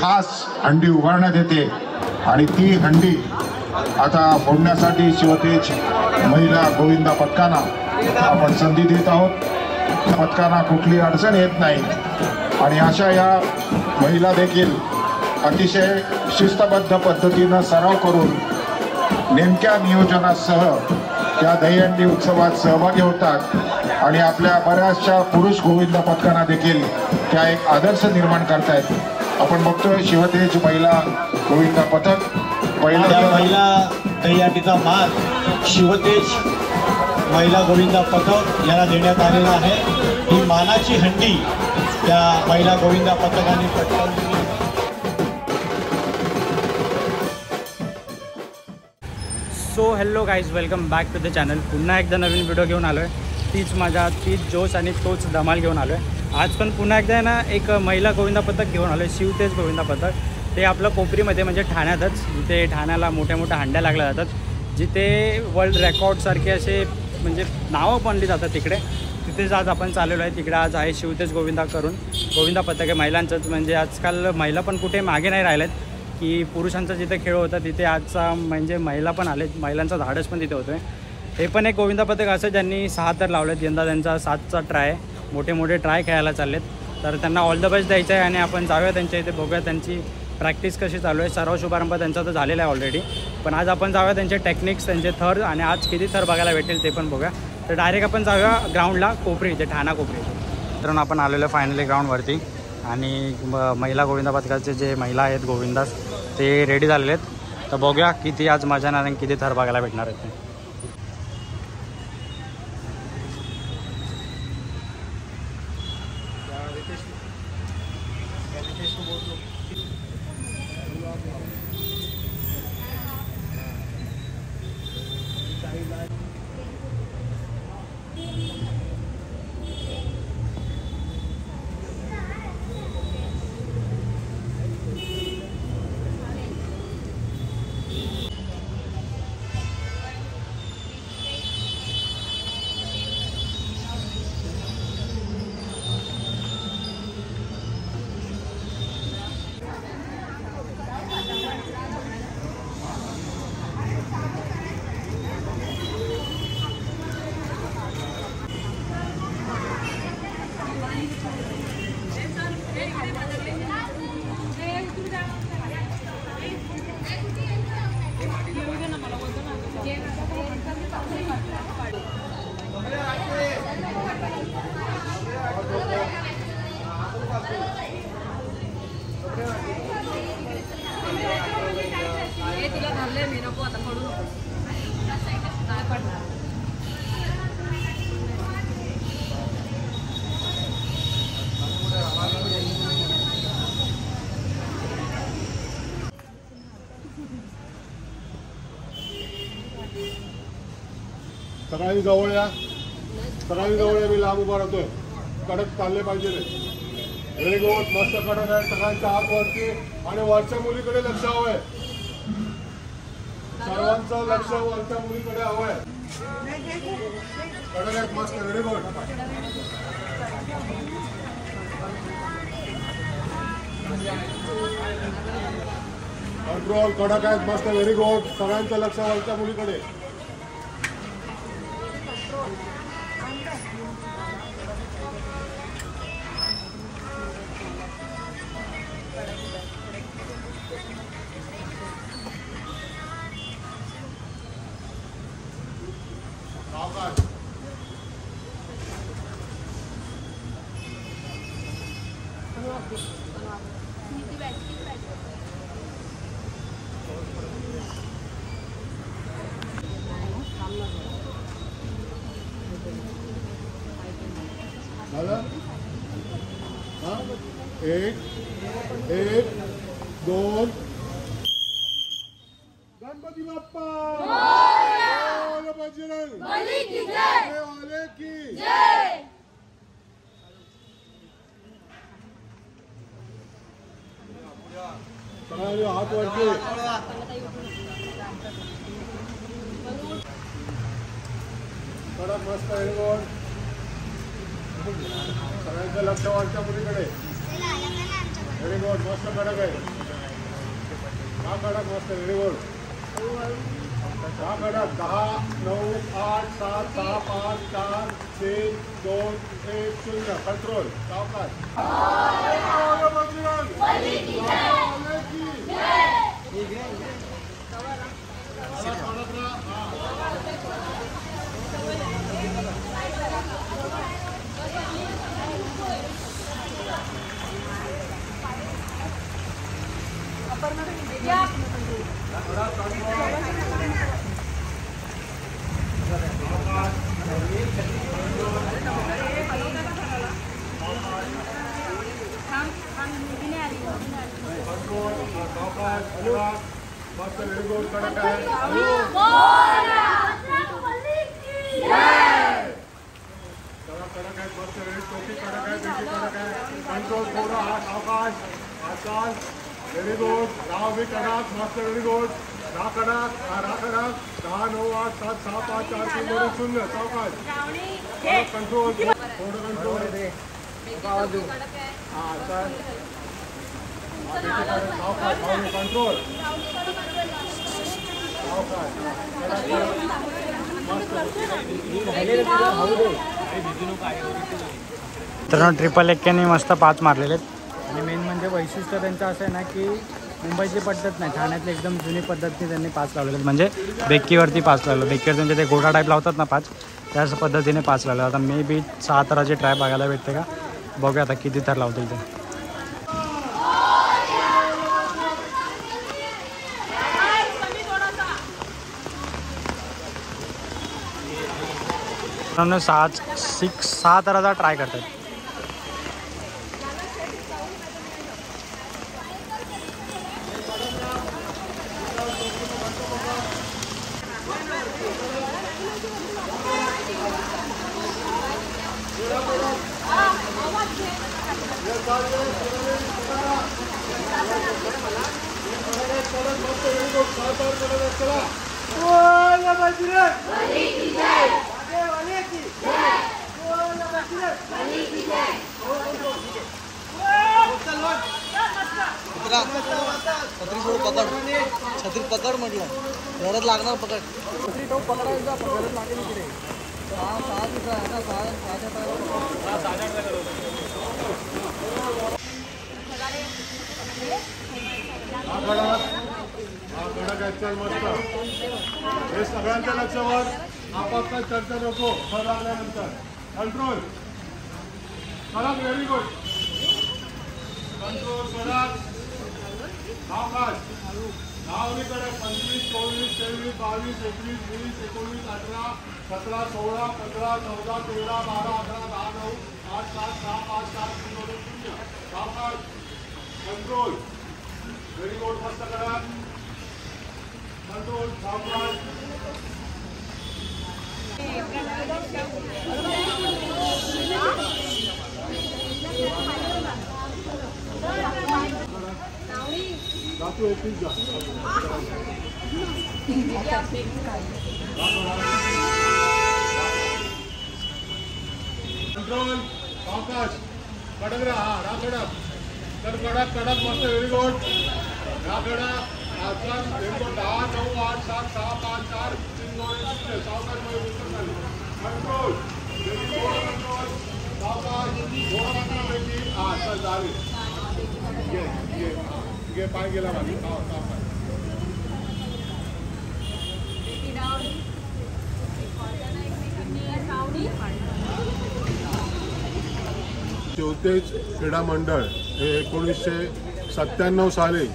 खास हंडी उभारण्यात येते आणि ती हंडी आता फोडण्यासाठी शिवतेज महिला गोविंदा पथकांना आपण संधी देत आहोत। पथकांना कुठली अडचण येत नाही आणि अशा या महिला देखील अतिशय शिस्तबद्ध पद्धतीनं सराव करून नेमक्या नियोजनासह या दहीहंडी उत्सवात सहभागी होतात आणि आपल्या बऱ्याचशा पुरुष गोविंदा पथकांना देखील त्या एक आदर्श निर्माण करतायत। आपण बघतोय शिवतेज महिला गोविंदा पथक महिला दहीहंडीचा मान शिवतेज महिला गोविंदा पथक याला देण्यात आलेला आहे। ही मानाची हंडी त्या महिला गोविंदा पथकाने पटकावली। So hello guys, welcome back to the channel. पुन्हा एकदा नवीन व्हिडिओ घेऊन आलो आहे। तीच मजा, तीच जोश आणि तोच धमाल घेऊन आलो आहे। आज पण पुन्हा एकदा ना एक महिला गोविंदा पथक घेऊन आलो आहे, शिवतेज गोविंदा पथक। ते आपलं कोपरीमध्ये म्हणजे ठाण्यातच, जिथे ठाण्याला मोठ्या मोठ्या हंड्या लागल्या जातात, जिथे वर्ल्ड रेकॉर्डसारखे असे म्हणजे नावं बनली जातात तिकडे, तिथेच आज आपण चाललेलो आहे। तिकडे आज आहे शिवतेज गोविंदा गोविंदा पथक आहे महिलांचंच। म्हणजे आजकाल महिला पण कुठे मागे नाही राहिल्यात की पुरुषांचा जिथे खेळ होता तिथे आजचा म्हणजे महिला पण आले, महिलांचा धाडस पण तिथे होतोय। हे पण एक गोविंदा पथक असं ज्यांनी 6 तर लावलेत, यंदा त्यांचा 7चा ट्राय, मोठे मोठे ट्राय खेळायला चाललेत। तर त्यांना ऑल द बेस्ट द्यायचं आहे आणि आपण जाऊया त्यांच्या इथे, बघूया त्यांची प्रॅक्टिस कशी चालू आहे। सराव शुभारंभ त्यांचा तर झालेला आहे ऑलरेडी, पण आज आपण जाऊया त्यांचे टेक्निक्स, त्यांचे थर आणि आज किती थर बघायला भेटेल ते पण बघूया। तर डायरेक्ट आपण जाऊया ग्राउंडला, कोपरी, ते ठाणा कोपरी। तर आपण आलेलो आहे फायनली ग्राउंडवरती आणि महिला गोविंदा पथकाचे जे महिला आहेत गोविंदास ते रेडी झालेले आहेत। तर बघूया किती आज मजा येणार आणि किती थर बघायला भेटणार आहेत ते। सगळ्यांनी जवळ या, सगळ्यांनी जवळ या। मी लांब उभा राहतोय, कडक चालले पाहिजे। व्हेरी गुड, मस्त कडक आहे। सगळ्यांच्या हात वरती आणि वरच्या मुलीकडे लक्ष हवंय, सर्वांचं लक्ष वरच्या मुलीकडे हवंय। कडक आहेत, मस्त, व्हेरी गुड। कंट्रोल, कडक आहेत, मस्त, व्हेरी गुड। सगळ्यांचं लक्ष वरच्या मुलीकडे। एक, एक, दोन, गणपती बाप्पा बजरंग बली की जय। सगळ्यांनी हात वरती, कडक, मस्त, सगळ्यांचं लक्ष वरच्या मुलीकडे। व्हेरी गुड मस्त कडक आहे हा कडक मस्त व्हेरी गुड हा कडक 10 9 8 7 6 5 4 3 2 1 0 कंट्रोल सावकाश मस्त व्हेरी गुड कडक आहे कडक आहे मस्त टोपी कडक आहे बेटी कडक आहे कंट्रोल थोडा हात अवकाश आकाश व्हेरी गुड राव बी कडक मस्त व्हेरी गुड राह कडक 10 9 8 7 6 5 4 3 2 0 सावकाश कंट्रोल थोडं कंट्रोल हां सर कंट्रोल मित्रांनो ट्रिपल एक्क्याने मस्त 5 मारलेले आहेत आणि मेन म्हणजे वैशिष्ट्य त्यांचं असं आहे ना की मुंबईची पद्धत नाही ठाण्यातली एकदम जुनी पद्धतीने त्यांनी 5 लावलेले आहेत म्हणजे बेक्कीवरती 5 लावलं बेक्कीवर त्यांचे ते गोडा टाईप लावतात ना 5 त्याच पद्धतीने 5 लावलं आता मे बी 6 तराची ट्राय बघायला भेटते का बघूया आता किती तर लावतील ते मित्रांनो 6 तराचा ट्राय करतात छत्री पकड म्हटलं गरज लागणार पकड छत्री तो पकडायचा गरज लागेल इकडे 6 दिवसा आहे ना 6 मस्त हे सगळ्यांच्या लक्षावर आपापसात चर्चा नको फळ आल्यानंतर कंट्रोल कडक व्हेरी गुड कंट्रोल कडक आकाश नावनी कडक 25 24 23 22 21 20 19 18 17 16 15 14 13 12 11 10 9 8 7 6 5 4 3 2 0 आकाश कंट्रोल व्हेरी गुड मस्त कडक कंट्रोल आकाश दातू एक पीस जा कंट्रोल आकाश कडक रहा रा कडक तर कडक कडक मस्त व्हेरी गुड रा कडक आकाश 10 9 8 7 6 5 4 3 2 1 सावकाश मध्ये उत्तर झाले कंट्रोल कंट्रोल सावकाश थोडा मात्र पैकी चल झाले ये पाय गेला माझी शिवतेज क्रीडा मंडळ हे 1997 साली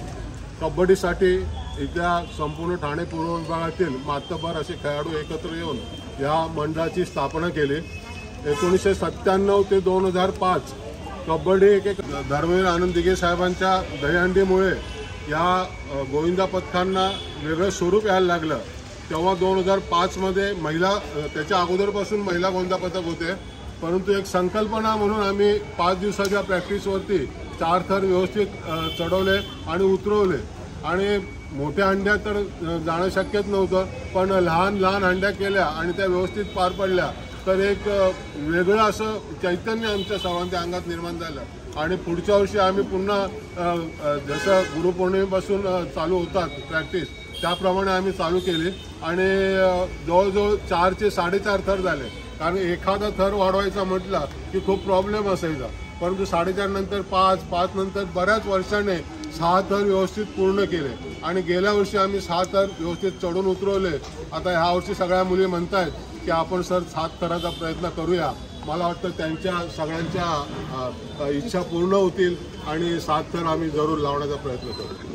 कबड्डीसाठी इथल्या संपूर्ण ठाणे पूर्व विभागातील मातबर असे खेळाडू एकत्र येऊन या मंडळाची स्थापना केली 1997 ते 2005 कबड्डी एक धर्मवीर आनंद दिघे साहेबांच्या दहीहंडीमुळे या गोविंदा पथकांना वेगळं स्वरूप यायला लागलं तेव्हा 2005 महिला त्याच्या अगोदरपासून महिला गोविंदा पथक होते परंतु एक संकल्पना म्हणून आम्ही 5 दिवसाच्या प्रॅक्टिसवरती 4 थर व्यवस्थित चढवले आणि उतरवले आणि मोठ्या हंड्या तर जाणं शक्यच नव्हतं पण लहान लहान हंड्या केल्या आणि त्या व्यवस्थित पार पडल्या तर एक वेगळं असं चैतन्य आमच्या सर्वांच्या अंगात निर्माण झालं आणि पुढच्या वर्षी आम्ही पुन्हा जसं गुरुपौर्णिमेपासून चालू होतात प्रॅक्टिस त्याप्रमाणे आम्ही चालू केली आणि जवळजवळ 4 ते 4.5 थर झाले. कारण एखादा थर वाढवायचा म्हटला की खूप प्रॉब्लेम असायचा, परंतु 4.5 नंतर 5 नंतर बऱ्याच वर्षाने 6 थर व्यवस्थित पूर्ण केले आणि गेल्या वर्षी आम्ही 6 थर व्यवस्थित चढून उतरवले. आता ह्या वर्षी सगळ्या मुली म्हणतायत की आपण सर 7 थराचा प्रयत्न करूया. मला वाटतं त्यांच्या सगळ्यांच्या इच्छा पूर्ण होतील आणि 7 थर आम्ही जरूर लावण्याचा प्रयत्न करू.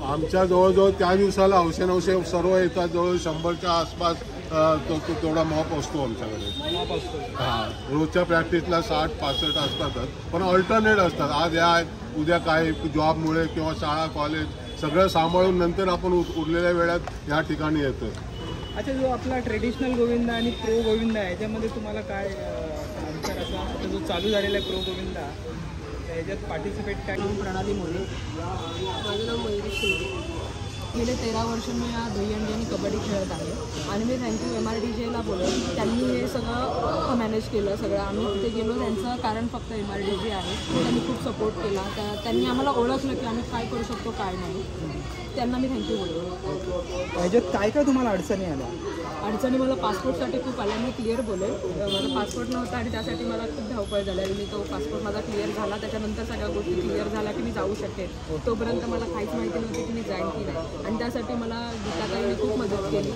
आमच्या जवळजवळ त्या दिवसाला हौशे सर्व येतात. जवळ 100च्या आसपास तेवढा मॉप असतो आमच्याकडे. हां, रोजच्या प्रॅक्टिसला 60-65 असतातच, पण ऑल्टरनेट असतात. आज या उद्या काय जॉबमुळे किंवा शाळा कॉलेज सगळं सांभाळून नंतर आपण उरलेल्या वेळात ह्या ठिकाणी येतो. अच्छा, जो आपला ट्रेडिशनल गोविंदा आणि प्रो गोविंदा आहे याच्यामध्ये तुम्हाला काय अंतर असा, आता जो चालू झालेला आहे प्रो गोविंदा याच्यात पार्टिसिपेट काय? प्रणाली मोरे. माझं नाव मयुरी शिंदे. गेले 13 वर्ष मी या दहीहंडी आणि कबड्डी खेळत आहे आणि मी थँक्यू MRDJला बोलेन. त्यांनी हे सगळं मॅनेज केलं. सगळं आम्ही तिथे गेलो त्याचं कारण फक्त MRDJ आहे. त्यांनी खूप सपोर्ट केला. त्यांनी आम्हाला ओळखलं की आम्ही काय करू शकतो काय नाही. त्यांना मी थँक्यू बोलतो. ह्याच्यात काय काय तुम्हाला अडचणी आल्या? अडचणी मला पासपोर्टसाठी खूप आल्या. मी क्लिअर बोलेल. माझा पासपोर्ट नव्हता आणि त्यासाठी मला खूप धावपळ झाली आणि मी तो पासपोर्ट माझा क्लिअर झाला. त्याच्यानंतर सगळ्या गोष्टी क्लिअर झाल्या की मी जाऊ शकेन. तोपर्यंत मला काहीच माहिती नव्हती की मी जाईन की नाही आणि त्यासाठी मला गीताताईंनी खूप मदत केली.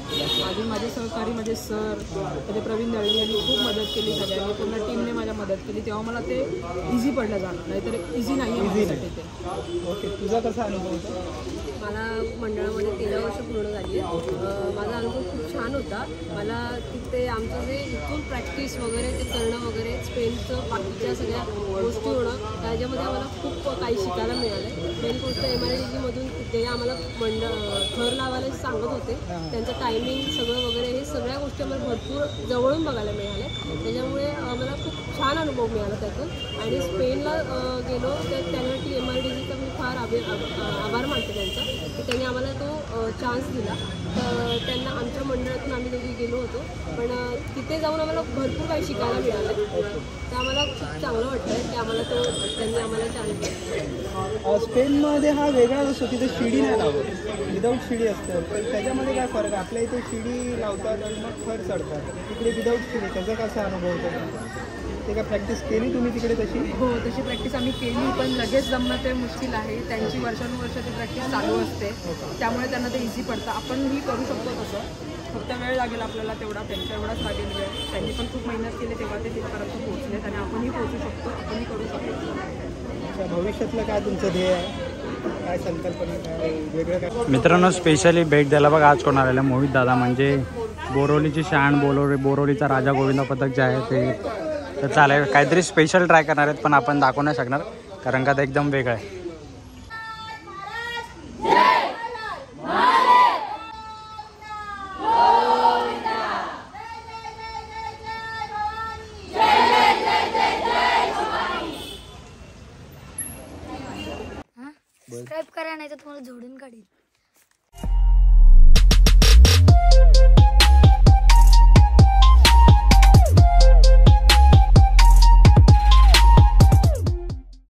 अजून माझे सहकारी माझे सर म्हणजे प्रवीण दळवी यांनी खूप मदत केली. सगळ्यांनी पूर्ण टीमने माझ्या मदत केली. तेव्हा मला ते इझी पडलं जाणं, नाहीतर इझी नाही आहे माझ्यासाठी ते. ओके, तुझा कसा अनुभव होता? मला मंडळामध्ये 13 वर्ष पूर्ण झाली आहे. माझा अनुभव खूप छान होता. मला तिथे आमचं जे इथून प्रॅक्टिस वगैरे ते करणं वगैरे स्पेनचं बाकीच्या सगळ्या गोष्टी होणं त्याच्यामध्ये आम्हाला खूप काही शिकायला मिळालं. मेन गोष्ट MRDJमधून ते आम्हाला थर लावायला सांगत होते. त्यांचं टायमिंग सगळं वगैरे हे सगळ्या गोष्टी आम्हाला भरपूर जवळून बघायला मिळाल्या. त्याच्यामुळे मला खूप छान अनुभव मिळाला त्यातून. आणि स्पेनला गेलो तर त्यासाठी MRDJचा मी फार आभार मानते त्यांचा की त्यांनी आम्हाला तो चान्स दिला. तर त्यांना आमच्या मंडळातून आम्ही दोघी गेलो होतो, पण तिथे जाऊन आम्हाला भरपूर काही शिकायला मिळालं. तर आम्हाला खूप चांगलं वाटतं की आम्हाला त्यांनी आम्हाला चान्स दिला. स्पेनमध्ये हा वेगळा असतो, तिथे शिडी नाही लावत, विदाऊट शिडी असतं. तर त्याच्यामध्ये काय फरक? आपल्या इथे शिडी लावतात आणि मग थर चढतात, तिकडे विदाऊट शिडी. त्याचा कसा अनुभव होतो? ते काय प्रॅक्टिस केली तुम्ही तिकडे तशी? हो, तशी प्रॅक्टिस आम्ही केली, पण लगेच जमणं ते मुश्किल आहे. त्यांची वर्षानुवर्ष ती प्रॅक्टिस चालू असते, त्यामुळे त्यांना ते इझी पडतं. आपणही करू शकतो तसं, फक्त वेळ लागेल आपल्याला तेवढा, त्यांचा एवढाच लागेल वेळ. त्यांनी पण खूप मेहनत केली तेव्हा ते तिथपर्यंत पोहोचलेत आणि आपणही पोहोचू शकतो, आपणही करू शकतो. भविष्यातलं काय तुमचं ध्येय आहे? काय संकल्पना, काय वेगळं काय? मित्रांनो, स्पेशली भेट द्यायला बघा आज कोण आलेलं मोहित दादा, म्हणजे बोरोलीची शान, बोरोलीचा राजा गोविंदा पथक जे आहे ते. तर चालेल, काहीतरी स्पेशल ट्राय करणार आहेत पण आपण दाखवू नाही शकणार कारण का ते एकदम वेगळं आहे. सबस्क्राईब करा नाही तर तुम्हाला झोडून काढील.